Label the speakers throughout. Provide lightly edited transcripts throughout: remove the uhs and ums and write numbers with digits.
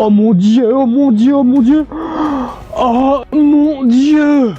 Speaker 1: Oh mon dieu, oh mon dieu, oh mon dieu. Oh mon dieu.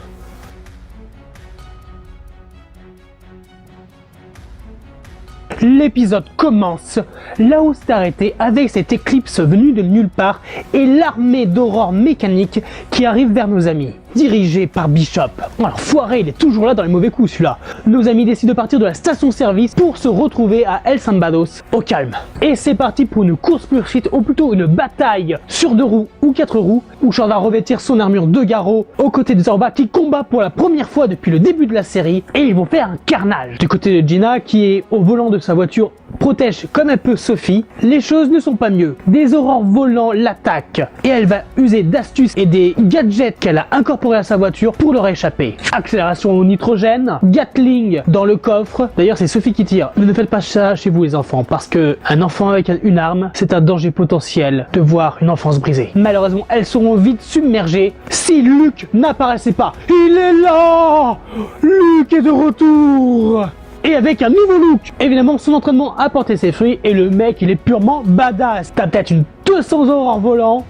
Speaker 1: L'épisode commence là où c'est arrêté avec cette éclipse venue de nulle part et l'armée d'aurores mécaniques qui arrive vers nos amis, dirigée par Bishop. Alors foiré, il est toujours là dans les mauvais coups celui-là. Nos amis décident de partir de la station-service pour se retrouver à El Sambados au calme. Et c'est parti pour une course-poursuite, ou plutôt une bataille sur 2 roues ou 4 roues, où Shord va revêtir son armure de Garou aux côtés de Zaruba qui combat pour la première fois depuis le début de la série, et ils vont faire un carnage. Du côté de Gina, qui est au volant de sa voiture, protège comme elle peut Sophie, les choses ne sont pas mieux. Des aurores volants l'attaquent et elle va user d'astuces et des gadgets qu'elle a incorporés à sa voiture pour leur échapper. Accélération au nitrogène, Gatling dans le coffre. D'ailleurs c'est Sophie qui tire. Mais ne faites pas ça chez vous les enfants, parce que un enfant avec une arme, c'est un danger potentiel de voir une enfance brisée. Malheureusement elles seront vite submergées si Luke n'apparaissait pas. Il est là! Luke est de retour! Et avec un nouveau look. Évidemment, son entraînement a porté ses fruits et le mec, il est purement badass. T'as peut-être une 200 aurores volant,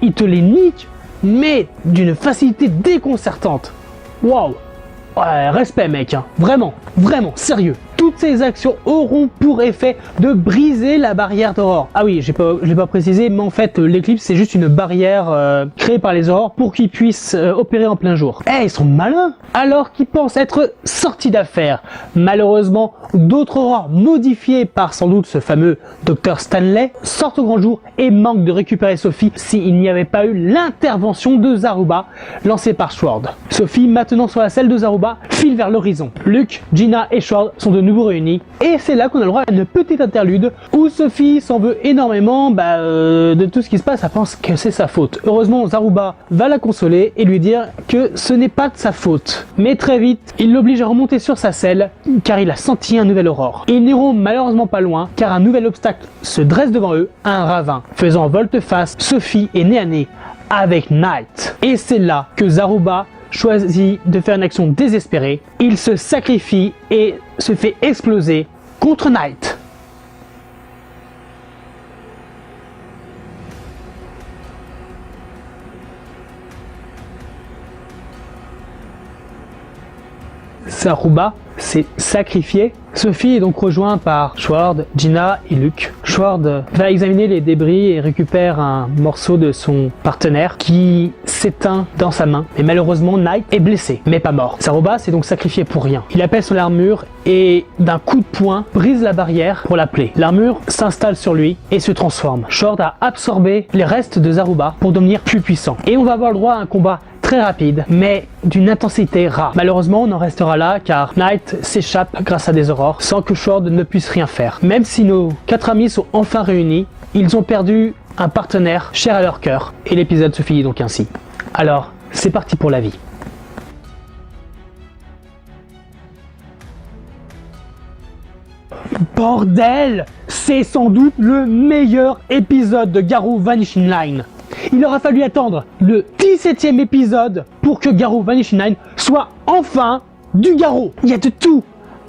Speaker 1: il te les nique, mais d'une facilité déconcertante. Waouh. Ouais, respect mec, hein. Vraiment, sérieux. Toutes ces actions auront pour effet de briser la barrière d'aurore. Ah oui, je l'ai pas précisé, mais en fait, l'éclipse, c'est juste une barrière créée par les aurores pour qu'ils puissent opérer en plein jour. Eh, ils sont malins. Alors qu'ils pensent être sortis d'affaire. Malheureusement, d'autres aurores modifiées par sans doute ce fameux Dr Stanley sortent au grand jour et manquent de récupérer Sophie s'il n'y avait pas eu l'intervention de Zaruba lancée par Shord. Sophie, maintenant sur la selle de Zaruba, file vers l'horizon. Luke, Gina et Shord sont de nouveau réunis et c'est là qu'on a le droit à une petite interlude où Sophie s'en veut énormément de tout ce qui se passe. Elle pense que c'est sa faute. Heureusement, Zaruba va la consoler et lui dire que ce n'est pas de sa faute. Mais très vite, il l'oblige à remonter sur sa selle car il a senti un nouvel aurore. Ils n'iront malheureusement pas loin car un nouvel obstacle se dresse devant eux, un ravin. Faisant volte-face, Sophie est nez à nez avec Knight. Et c'est là que Zaruba choisit de faire une action désespérée. Il se sacrifie et se fait exploser contre Knight. Zaruba s'est sacrifié. Sophie est donc rejointe par Shord, Gina et Luke. Shord va examiner les débris et récupère un morceau de son partenaire qui s'éteint dans sa main. Mais malheureusement, Knight est blessé, mais pas mort. Zaruba s'est donc sacrifié pour rien. Il appelle son armure et d'un coup de poing brise la barrière pour l'appeler. L'armure s'installe sur lui et se transforme. Shord a absorbé les restes de Zaruba pour devenir plus puissant. Et on va avoir le droit à un combat très rapide, mais d'une intensité rare. Malheureusement, on en restera là car Knight s'échappe grâce à des aurores sans que Shord ne puisse rien faire. Même si nos 4 amis sont enfin réunis, ils ont perdu un partenaire cher à leur cœur et l'épisode se finit donc ainsi. Alors, c'est parti pour la vie. Bordel! C'est sans doute le meilleur épisode de Garou Vanishing Line. Il aura fallu attendre le 17e épisode pour que Garou Vanishing Line soit enfin du Garou. Il y a de tout.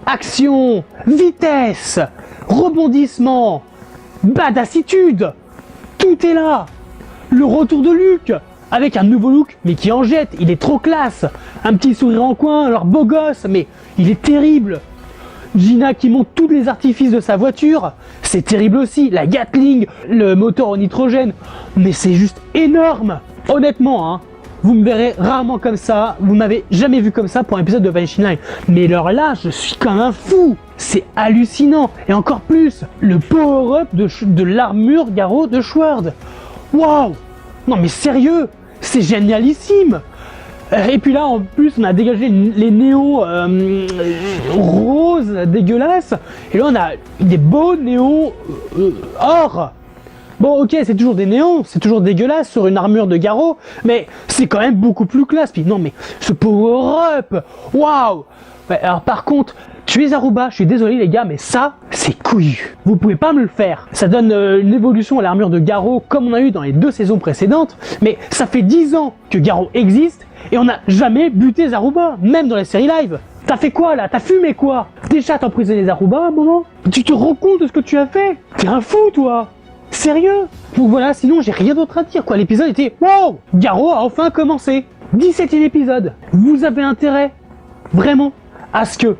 Speaker 1: Action, vitesse, rebondissement, badassitude. Tout est là. Le retour de Luke avec un nouveau look mais qui en jette. Il est trop classe. Un petit sourire en coin, alors beau gosse, mais il est terrible. Gina qui monte tous les artifices de sa voiture, c'est terrible aussi, la Gatling, le moteur au nitrogène, mais c'est juste énorme. Honnêtement, hein, vous me verrez rarement comme ça, vous m'avez jamais vu comme ça pour un épisode de Vanishing Line, mais alors là, je suis comme un fou, c'est hallucinant, et encore plus, le power-up de l'armure Garou de Shord. Waouh, non mais sérieux, c'est génialissime. Et puis là, en plus, on a dégagé les néons roses dégueulasses. Et là, on a des beaux néons or. Bon, ok, c'est toujours des néons, c'est toujours dégueulasse sur une armure de Garou, mais c'est quand même beaucoup plus classe. Puis non, mais ce power-up, waouh. Ouais, alors par contre, tuer Zaruba, je suis désolé les gars, mais ça, c'est couillu. Vous pouvez pas me le faire. Ça donne une évolution à l'armure de Garou comme on a eu dans les 2 saisons précédentes, mais ça fait 10 ans que Garou existe et on n'a jamais buté Zaruba, même dans les séries live. T'as fait quoi là? T'as fumé quoi? Déjà t'as emprisonné Zaruba à un moment? Tu te rends compte de ce que tu as fait? T'es un fou toi! sérieux. Donc voilà, sinon j'ai rien d'autre à dire quoi. L'épisode était wow, Garo a enfin commencé. 17e épisode. Vous avez intérêt vraiment à ce que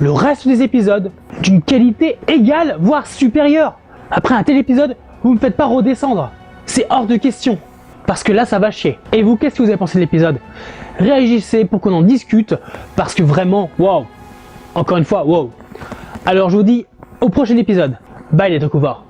Speaker 1: le reste des épisodes d'une qualité égale, voire supérieure. Après un tel épisode, vous ne me faites pas redescendre. C'est hors de question. Parce que là, ça va chier. Et vous, qu'est-ce que vous avez pensé de l'épisode? Réagissez pour qu'on en discute. Parce que vraiment, wow. Encore une fois, wow. Alors je vous dis au prochain épisode. Bye les Tokuva.